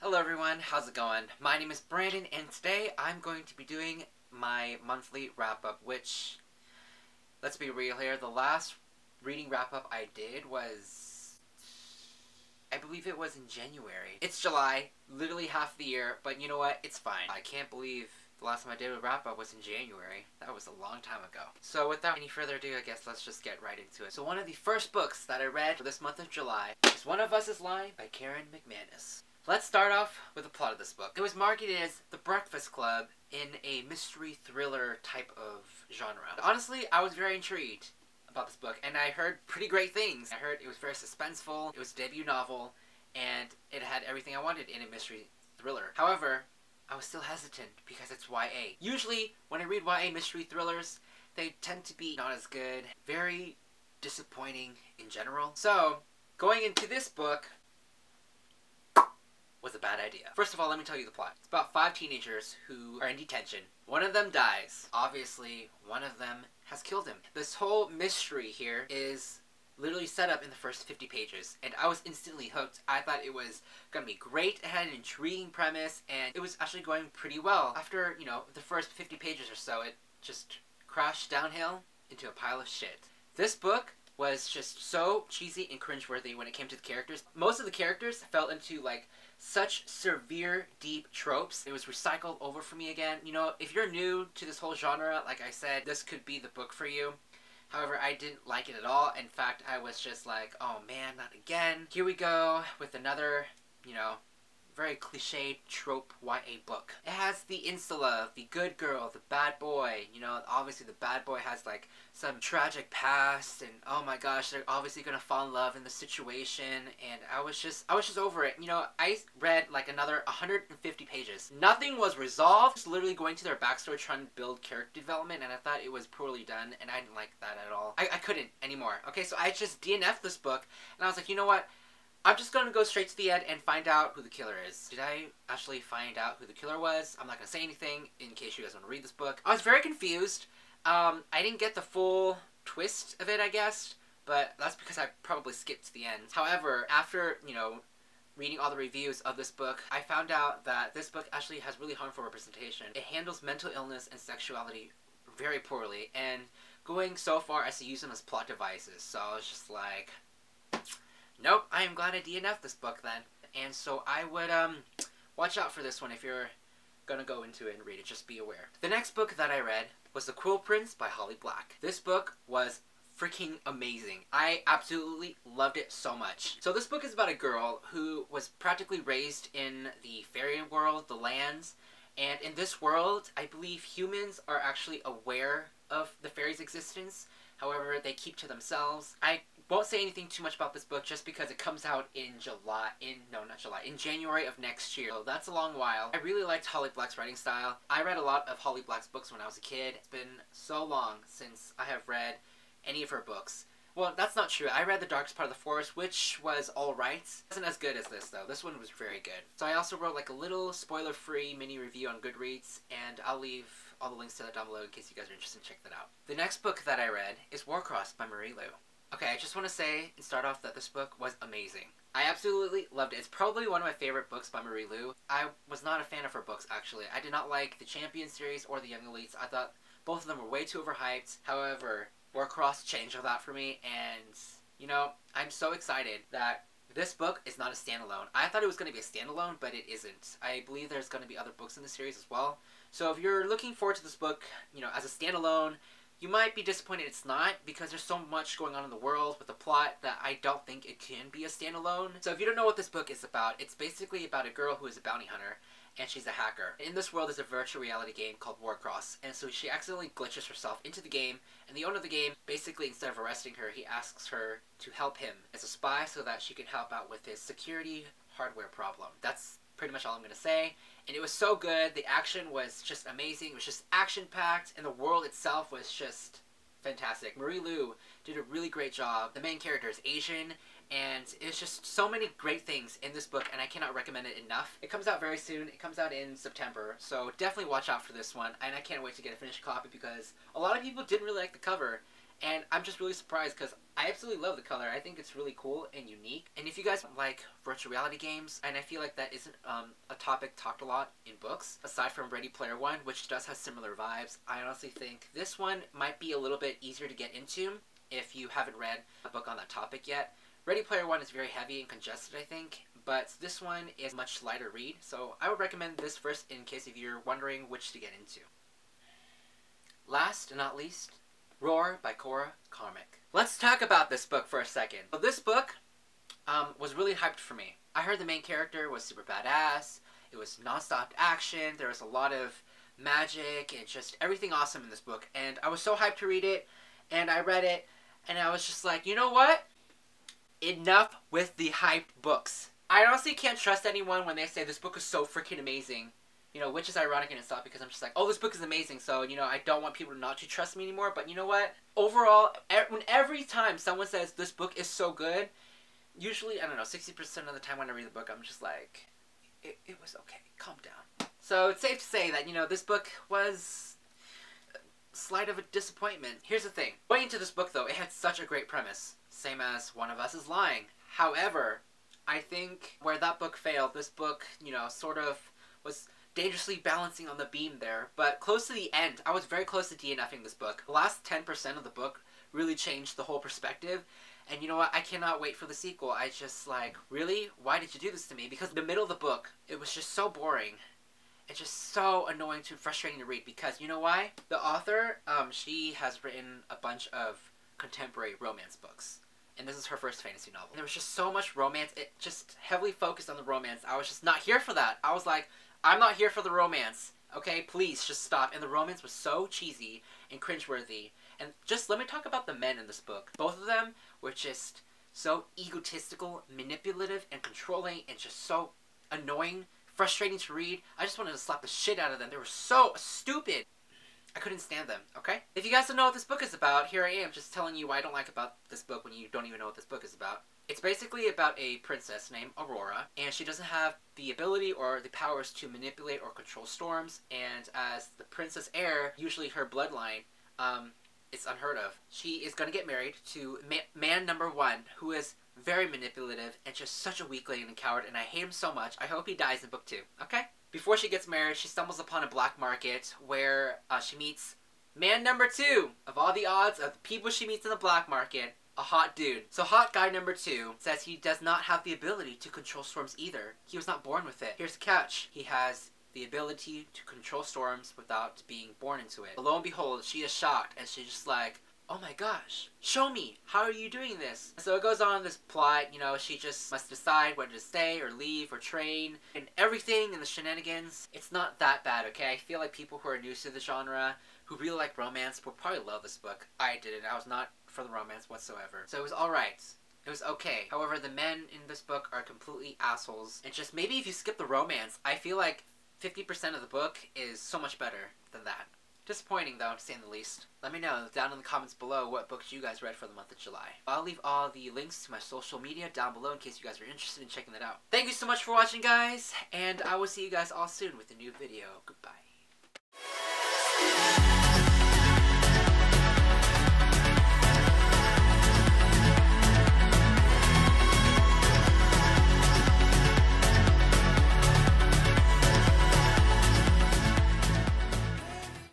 Hello everyone, how's it going? My name is Brandon and today I'm going to be doing my monthly wrap-up, which, let's be real here, the last reading wrap-up I did was, I believe it was in January. It's July, literally half the year, but you know what, it's fine. I can't believe the last time I did a wrap-up was in January. That was a long time ago. So without any further ado, I guess let's just get right into it. So one of the first books that I read for this month of July is One of Us is Lying by Karen McManus. Let's start off with the plot of this book. It was marketed as The Breakfast Club in a mystery thriller type of genre. Honestly, I was very intrigued about this book, and I heard pretty great things. I heard it was very suspenseful, it was a debut novel, and it had everything I wanted in a mystery thriller. However, I was still hesitant because it's YA. Usually, when I read YA mystery thrillers, they tend to be not as good, very disappointing in general. So, going into this book was a bad idea. First of all, let me tell you the plot. It's about 5 teenagers who are in detention. One of them dies. Obviously, one of them has killed him. This whole mystery here is literally set up in the first 50 pages, and I was instantly hooked. I thought it was gonna be great. It had an intriguing premise, and it was actually going pretty well. After, the first 50 pages or so, it just crashed downhill into a pile of shit. This book was just so cheesy and cringeworthy when it came to the characters. Most of the characters fell into, such severe, deep tropes. It was recycled over for me again. If you're new to this whole genre, like I said, this could be the book for you. However, I didn't like it at all. In fact, I was just like, oh man, not again. Here we go with another, very cliched trope YA book. It has the insta-love, the good girl, the bad boy. Obviously the bad boy has some tragic past, and oh my gosh, they're obviously gonna fall in love in the situation, and I was just over it. I read another 150 pages. Nothing was resolved. Just literally going to their backstory, trying to build character development, and I thought it was poorly done, and I didn't like that at all. I couldn't anymore. Okay, so I just DNF'd this book, and I was like, you know what? I'm just going to go straight to the end and find out who the killer is. Did I actually find out who the killer was? I'm not going to say anything in case you guys want to read this book. I was very confused. I didn't get the full twist of it, I guess, but that's because I probably skipped to the end. However, after, reading all the reviews of this book, I found out that this book actually has really harmful representation. It handles mental illness and sexuality very poorly, and going so far as to use them as plot devices. So I was just like, nope, I am glad I DNF'd this book then. And so I would, watch out for this one if you're gonna go into it and read it, just be aware. The next book that I read was The Quill Prince by Holly Black. This book was freaking amazing. I absolutely loved it so much. So this book is about a girl who was practically raised in the fairy world, the lands, and in this world, I believe humans are actually aware of the fairies' existence. However, they keep to themselves. I won't say anything too much about this book just because it comes out in in January of next year. So that's a long while. I really liked Holly Black's writing style. I read a lot of Holly Black's books when I was a kid. It's been so long since I have read any of her books. Well, that's not true. I read The Darkest Part of the Forest, which was alright. It wasn't as good as this, though. This one was very good. So I also wrote a little spoiler-free mini review on Goodreads, and I'll leave all the links to that down below in case you guys are interested in checking that out. The next book that I read is Warcross by Marie Lu. Okay, I just want to say and start off that this book was amazing. I absolutely loved it. It's probably one of my favorite books by Marie Lu. I was not a fan of her books, actually. I did not like the Champion series or the Young Elites. I thought both of them were way too overhyped. However, Warcross changed all that for me, and, I'm so excited that this book is not a standalone. I thought it was going to be a standalone, but it isn't. I believe there's going to be other books in the series as well. So if you're looking forward to this book, as a standalone, you might be disappointed it's not, because there's so much going on in the world with the plot that I don't think it can be a standalone. So if you don't know what this book is about, it's basically about a girl who is a bounty hunter, and she's a hacker. In this world, there's a virtual reality game called Warcross, and so she accidentally glitches herself into the game, and the owner of the game, basically, instead of arresting her, he asks her to help him as a spy so that she can help out with his security hardware problem. That's pretty much all I'm going to say. And it was so good. The action was just amazing. It was just action-packed, and the world itself was just fantastic. Marie Lu did a really great job. The main character is Asian, and it's just so many great things in this book, and I cannot recommend it enough. It comes out very soon. It comes out in September, so definitely watch out for this one, and I can't wait to get a finished copy because a lot of people didn't really like the cover, And I'm just really surprised because I absolutely love the color. I think it's really cool and unique. And if you guys like virtual reality games, and I feel like that isn't a topic talked a lot in books, aside from Ready Player One, which does have similar vibes, I honestly think this one might be a little bit easier to get into if you haven't read a book on that topic yet. Ready Player One is very heavy and congested, I think, but this one is a much lighter read, so I would recommend this first in case if you're wondering which to get into. Last and not least, Roar by Cora Carmack. Let's talk about this book for a second. So this book was really hyped for me. I heard the main character was super badass, it was non-stop action, there was a lot of magic, and just everything awesome in this book, and I was so hyped to read it, and I read it, and I was just like, you know what? Enough with the hyped books. I honestly can't trust anyone when they say this book is so freaking amazing. You know, which is ironic in itself because I'm just like, oh, this book is amazing, so, you know, I don't want people not to trust me anymore. But you know what? Overall, every time someone says this book is so good, usually, I don't know, 60% of the time when I read the book, I'm just like, it was okay. Calm down. So it's safe to say that, you know, this book was slight of a disappointment. Here's the thing. Going into this book, though, it had such a great premise. Same as One of Us is Lying. However, I think where that book failed, this book, you know, sort of was dangerously balancing on the beam there. But close to the end, I was very close to DNFing this book. The last 10% of the book really changed the whole perspective. And you know what? I cannot wait for the sequel. I just like, really? Why did you do this to me? Because the middle of the book, it was just so boring. It's just so annoying and frustrating to read because, you know why? The author, she has written a bunch of contemporary romance books. And this is her first fantasy novel. And there was just so much romance. It just heavily focused on the romance. I was just not here for that. I was like, I'm not here for the romance. Okay, please just stop. And the romance was so cheesy and cringeworthy. And just let me talk about the men in this book. Both of them were just so egotistical, manipulative, and controlling, and just so annoying, frustrating to read. I just wanted to slap the shit out of them. They were so stupid. I couldn't stand them, okay? If you guys don't know what this book is about, here I am just telling you what I don't like about this book when you don't even know what this book is about. It's basically about a princess named Aurora, and she doesn't have the ability or the powers to manipulate or control storms, and as the princess heir, usually her bloodline, it's unheard of. She is going to get married to man number one, who is very manipulative and just such a weakling and coward, and I hate him so much. I hope he dies in book 2, okay? Before she gets married, she stumbles upon a black market where she meets man number 2. Of all the odds of the people she meets in the black market, a hot dude. So hot guy number 2 says he does not have the ability to control storms either. He was not born with it. Here's the catch. He has the ability to control storms without being born into it. But lo and behold, she is shocked and she's just like, oh my gosh, show me, how are you doing this? So it goes on this plot, you know, she just must decide whether to stay or leave or train, and everything in the shenanigans. It's not that bad, okay? I feel like people who are new to the genre, who really like romance, will probably love this book. I didn't. I was not for the romance whatsoever. So it was alright. It was okay. However, the men in this book are completely assholes. And just maybe if you skip the romance, I feel like 50% of the book is so much better than that. Disappointing though, to say the least. Let me know down in the comments below what books you guys read for the month of July. I'll leave all the links to my social media down below in case you guys are interested in checking that out. Thank you so much for watching, guys, and I will see you guys all soon with a new video. Goodbye.